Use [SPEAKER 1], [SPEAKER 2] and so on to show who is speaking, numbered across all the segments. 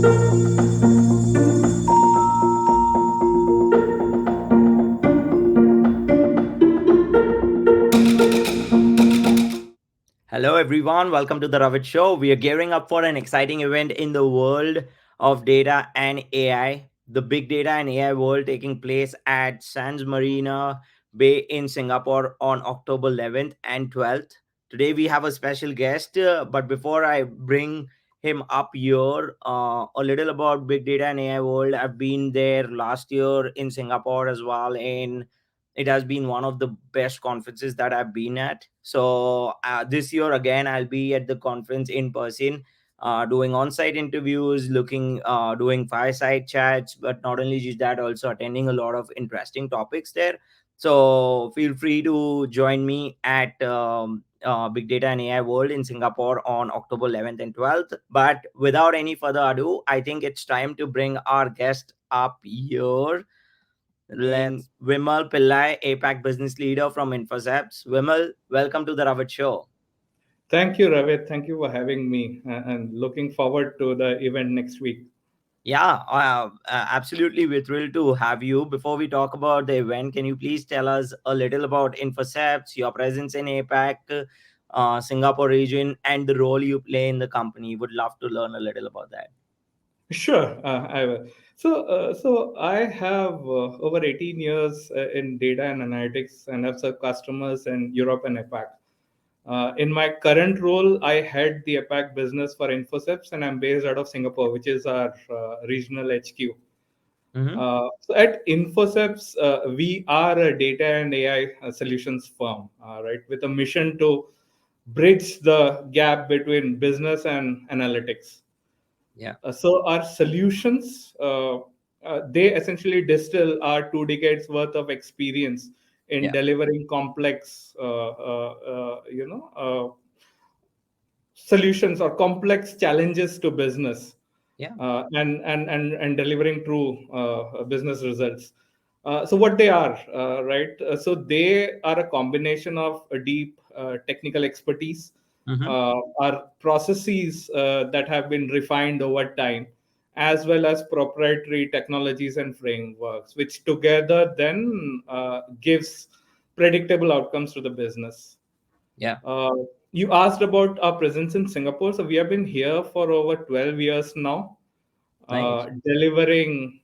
[SPEAKER 1] Hello, everyone. Welcome to the Ravit Show. We are gearing up for an exciting event in the world of data and AI. The big data and AI world taking place at Sands Marina Bay in Singapore on October 11th and 12th. Today, we have a special guest. But before I bring him up here, a little about big data and AI world. I've been there last year in Singapore as well, in it has been one of the best conferences that I've been at. So this year again, I'll be at the conference in person, doing on-site interviews, doing fireside chats. But not only just that, also attending a lot of interesting topics there. So feel free to join me at Big Data and AI World in Singapore on October 11th and 12th. But without any further ado, I think it's time to bring our guest up here. Then
[SPEAKER 2] Let's.
[SPEAKER 1] Vimal Pillai, APAC business leader from Infocepts. Vimal, welcome to the Ravit Show.
[SPEAKER 2] Thank you, Ravit. Thank you for having me, and looking forward to the event next week.
[SPEAKER 1] Yeah, absolutely. We're thrilled to have you. Before we talk about the event, can you please tell us a little about Infocepts, your presence in APAC, Singapore region, and the role you play in the company? Would love to learn a little about that.
[SPEAKER 2] Sure, I will. So I have over 18 years in data and analytics, and have served customers in Europe and APAC. In my current role, I head the APAC business for Infocepts, and I'm based out of Singapore, which is our regional HQ.
[SPEAKER 1] Mm-hmm.
[SPEAKER 2] So at Infocepts, we are a data and AI solutions firm, right, with a mission to bridge the gap between business and analytics.
[SPEAKER 1] Yeah,
[SPEAKER 2] So our solutions, they essentially distill our 2 decades worth of experience in
[SPEAKER 1] yeah,
[SPEAKER 2] delivering complex, solutions or complex challenges to business,
[SPEAKER 1] yeah,
[SPEAKER 2] and delivering true business results. So what they are, right? So they are a combination of a deep technical expertise,
[SPEAKER 1] mm-hmm.
[SPEAKER 2] our processes that have been refined over time, as well as proprietary technologies and frameworks, which together then gives predictable outcomes to the business.
[SPEAKER 1] Yeah.
[SPEAKER 2] uh, you asked about our presence in Singapore. So we have been here for over 12 years now,
[SPEAKER 1] Nice.
[SPEAKER 2] delivering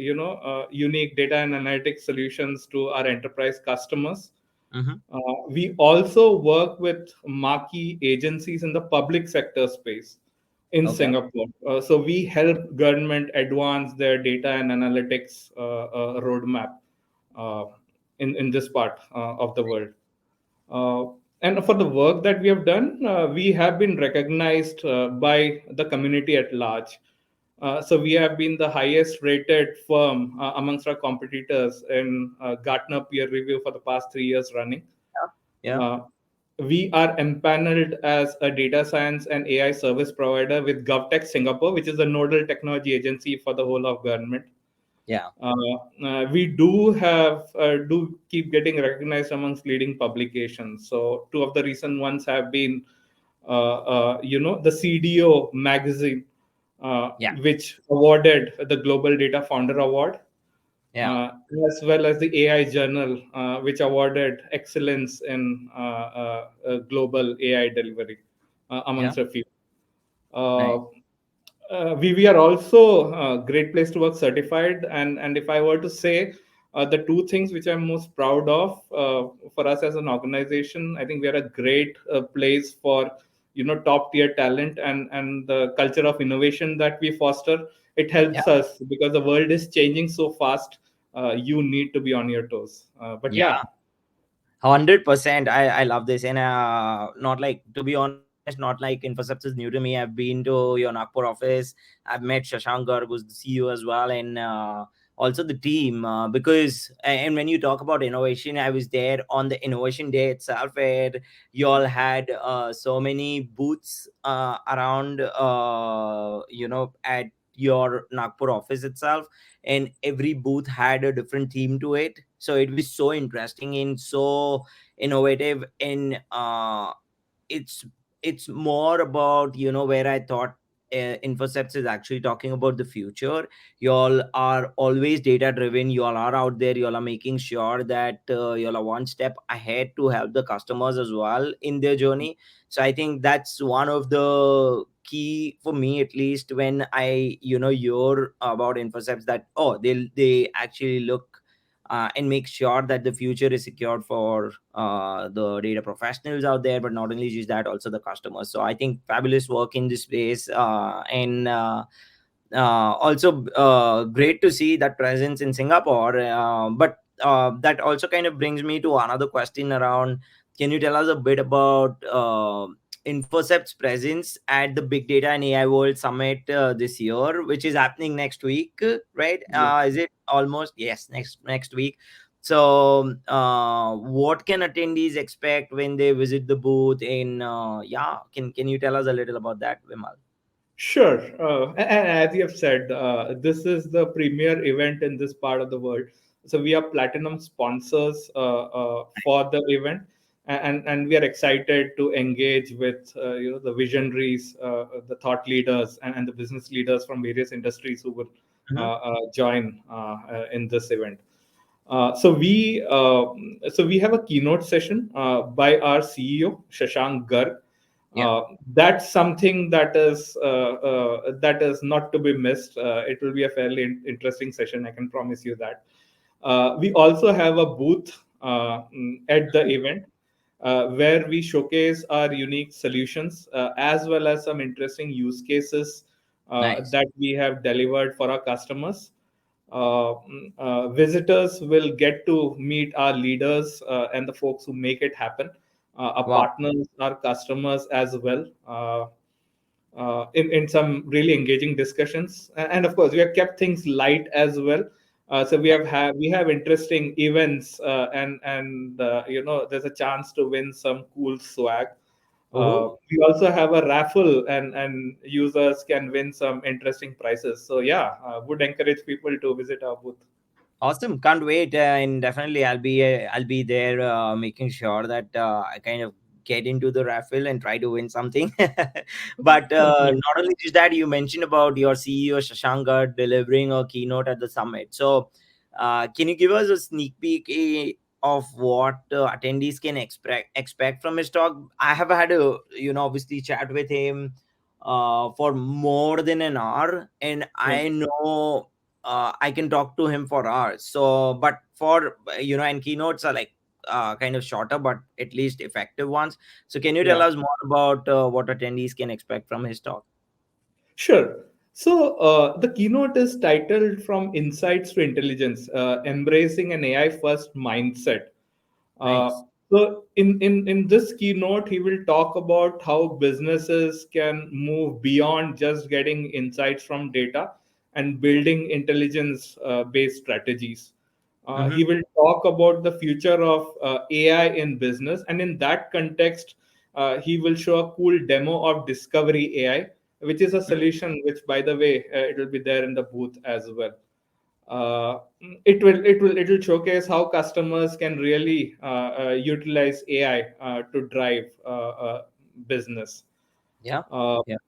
[SPEAKER 2] unique data and analytics solutions to our enterprise customers.
[SPEAKER 1] Mm-hmm.
[SPEAKER 2] We also work with marquee agencies in the public sector space in
[SPEAKER 1] Okay.
[SPEAKER 2] Singapore. So we help government advance their data and analytics roadmap uh, in this part of the world. Uh, and for the work that we have done, we have been recognized by the community at large. So we have been the highest rated firm amongst our competitors in Gartner peer review for the past 3 years running.
[SPEAKER 1] Yeah.
[SPEAKER 2] Uh, we are empaneled as a data science and AI service provider with GovTech Singapore, which is the nodal technology agency for the whole of government.
[SPEAKER 1] Yeah.
[SPEAKER 2] We do keep getting recognized amongst leading publications. So two of the recent ones have been, the CDO magazine,
[SPEAKER 1] Yeah.
[SPEAKER 2] which awarded the Global Data Founder Award,
[SPEAKER 1] Yeah.
[SPEAKER 2] uh, as well as the AI Journal, which awarded excellence in global AI delivery,
[SPEAKER 1] Yeah.
[SPEAKER 2] amongst a few. Uh,
[SPEAKER 1] Nice.
[SPEAKER 2] we are also Great Place to Work certified, and if I were to say the two things which I'm most proud of for us as an organization, I think we are a great place for top tier talent, and the culture of innovation that we foster. It
[SPEAKER 1] Yeah.
[SPEAKER 2] helps us because the world is changing so fast. You need to be on your toes. But
[SPEAKER 1] Yeah.
[SPEAKER 2] yeah.
[SPEAKER 1] 100%. I love this. And not like, to be honest, not like Infocepts is new to me. I've been to your Nagpur office. I've met Shashank Garg, who's the CEO as well, and also the team. And when you talk about innovation, I was there on the innovation day itself, where you all had so many booths around, at your Nagpur office itself, and every booth had a different theme to it. So it was so interesting and so innovative. And it's more about, where I thought Infocepts is actually talking about the future. Y'all are always data driven. Y'all are out there. Y'all are making sure that y'all are one step ahead to help the customers as well in their journey. So I think that's one of the key for me, at least, when I hear about Infocepts, that they actually look and make sure that the future is secured for the data professionals out there, but not only just that, also the customers. So I think fabulous work in this space, and also great to see that presence in Singapore. But that also kind of brings me to another question around, can you tell us a bit about Infocept's presence at the Big Data and AI World Summit this year, which is happening next week, right?
[SPEAKER 2] Yes.
[SPEAKER 1] Is it almost? Yes, next week. So, what can attendees expect when they visit the booth? In yeah, can you tell us a little about that, Vimal?
[SPEAKER 2] Sure. And as you have said, this is the premier event in this part of the world. So we are platinum sponsors for the event, and we are excited to engage with the visionaries, the thought leaders, and the business leaders from various industries who will join in this event. So we have a keynote session by our CEO Shashank Garg.
[SPEAKER 1] Yeah,
[SPEAKER 2] That's something that is not to be missed. It will be a fairly interesting session. I can promise you that. We also have a booth at the event where we showcase our unique solutions as well as some interesting use cases
[SPEAKER 1] nice.
[SPEAKER 2] that we have delivered for our customers. Visitors will get to meet our leaders and the folks who make it happen, our
[SPEAKER 1] Wow.
[SPEAKER 2] partners, our customers as well, in some really engaging discussions. And of course, we have kept things light as well. So
[SPEAKER 1] Yeah.
[SPEAKER 2] we have interesting events, there's a chance to win some cool swag.
[SPEAKER 1] Oh,
[SPEAKER 2] We also have a raffle, and users can win some interesting prizes. So yeah, would encourage people to visit our booth.
[SPEAKER 1] awesome! Can't wait, and definitely I'll be there, making sure that I kind of get into the raffle and try to win something. But not only just that, you mentioned about your CEO Shashankar delivering a keynote at the summit. So, can you give us a sneak peek of what attendees can expect from his talk? I have had a obviously chat with him for more than an hour, and
[SPEAKER 2] Right.
[SPEAKER 1] I know I can talk to him for hours. So, but for and keynotes are like kind of shorter, but at least effective ones. So, can you tell
[SPEAKER 2] Yeah.
[SPEAKER 1] us more about what attendees can expect from his talk?
[SPEAKER 2] Sure. So the keynote is titled "From Insights to Intelligence: Embracing an AI First Mindset." Uh,
[SPEAKER 1] Nice.
[SPEAKER 2] so in this keynote, he will talk about how businesses can move beyond just getting insights from data and building intelligence based strategies.
[SPEAKER 1] Mm-hmm.
[SPEAKER 2] He will talk about the future of AI in business, and in that context, he will show a cool demo of Discovery AI, which is a solution which, by the way, it will be there in the booth as well. It will showcase how customers can really utilize AI to drive business.
[SPEAKER 1] Yeah.
[SPEAKER 2] Uh,
[SPEAKER 1] Yeah.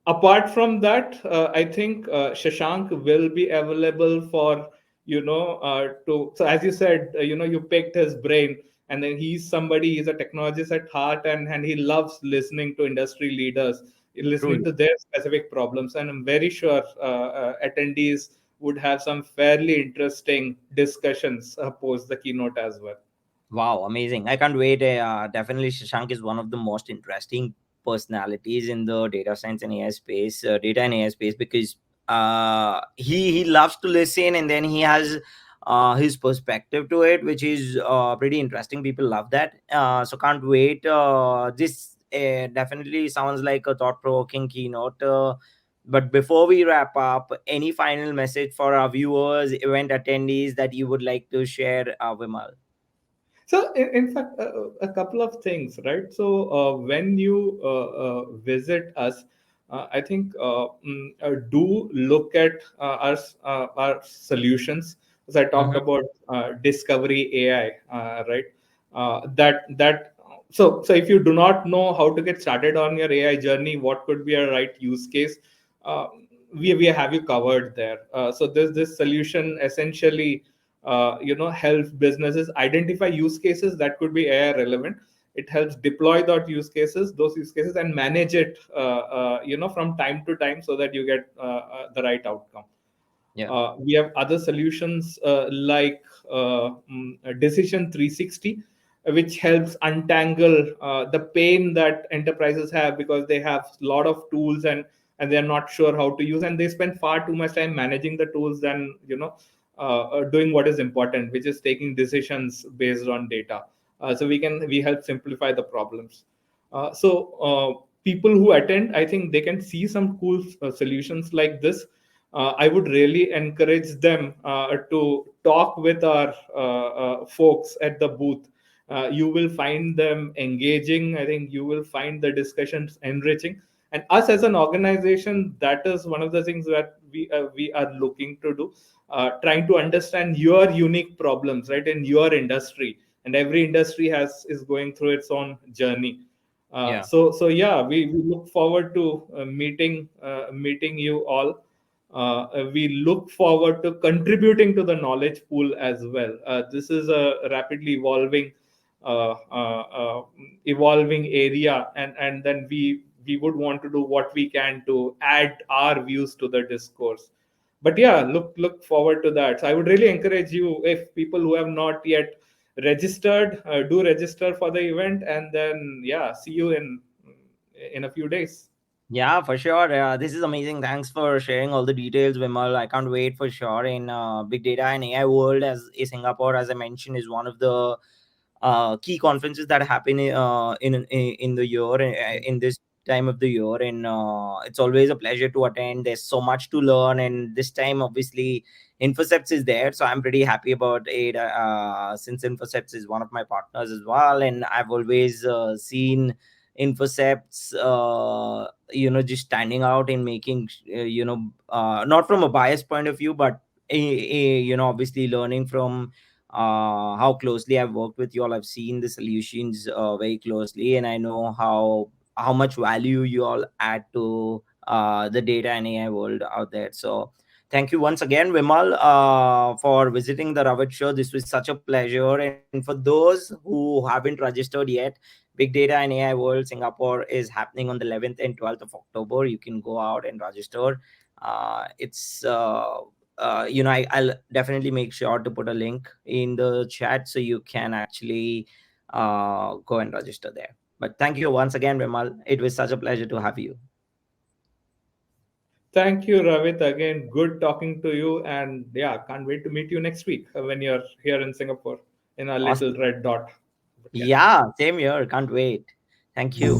[SPEAKER 2] Apart from that, I think Shashank will be available for to. So as you said, you picked his brain, and then he's a technologist at heart, and he loves listening to industry leaders, listening
[SPEAKER 1] Truly.
[SPEAKER 2] to their specific problems, and I'm very sure attendees would have some fairly interesting discussions post the keynote as well.
[SPEAKER 1] Wow, amazing. I can't wait. Definitely, Shashank is one of the most interesting personalities in the data science and AI space, data and AI space, because he loves to listen, and then he has his perspective to it, which is pretty interesting. People love that. So can't wait. This definitely sounds like a thought provoking keynote. But before we wrap up, any final message for our viewers, event attendees that you would like to share, Vimal?
[SPEAKER 2] So, in fact, a couple of things, right? So, when you visit us, I think do look at our solutions. As I talked
[SPEAKER 1] Mhm.
[SPEAKER 2] about Discovery AI, right? That So if you do not know how to get started on your AI journey, what could be a right use case? uh, we have you covered there. So this solution essentially helps businesses identify use cases that could be AI relevant. It helps deploy those use cases, and manage it from time to time, so that you get the right outcome.
[SPEAKER 1] Yeah.
[SPEAKER 2] We have other solutions like Decision 360, which helps untangle the pain that enterprises have, because they have a lot of tools, and they're not sure how to use, and they spend far too much time managing the tools than doing what is important, which is taking decisions based on data. So we help simplify the problems. People who attend, I think they can see some cool solutions like this. I would really encourage them to talk with our folks at the booth. You will find them engaging. I think you will find the discussions enriching. And us as an organization, that is one of the things that we are looking to do, trying to understand your unique problems, right, in your industry. And every industry has is going through its own journey.
[SPEAKER 1] Yeah.
[SPEAKER 2] So yeah, we look forward to meeting you all. We look forward to contributing to the knowledge pool as well. This is a rapidly evolving area, and then we would want to do what we can to add our views to the discourse. But yeah, look forward to that. So I would really encourage you, if people who have not yet registered, do register for the event, and then yeah, see you in a few days.
[SPEAKER 1] Yeah, for sure. This is amazing. Thanks for sharing all the details, Vimal. I can't wait for sure. In big data and AI world, as Singapore, as I mentioned, is one of the key conferences that happen in the year, in this time of the year, and it's always a pleasure to attend. There's so much to learn, and this time, obviously, Infocepts is there, so I'm pretty happy about it. Since Infocepts is one of my partners as well, and I've always seen Infocepts, just standing out in making, not from a bias point of view, but obviously learning from how closely I've worked with you all. I've seen the solutions very closely, and I know how much value you all add to the data and AI world out there. So thank you once again, Vimal, for visiting the Ravit show. This was such a pleasure. And for those who haven't registered yet, Big Data and AI World Singapore is happening on the 11th and 12th of October. You can go out and register. It's I'll definitely make sure to put a link in the chat so you can actually go and register there. But thank you once again, Vimal. It was such a pleasure to have you.
[SPEAKER 2] Thank you, Ravit. Again, good talking to you. And yeah, can't wait to meet you next week when you're here in Singapore in a little
[SPEAKER 1] Awesome.
[SPEAKER 2] red dot. But yeah.
[SPEAKER 1] Yeah, same here. Can't wait. Thank you.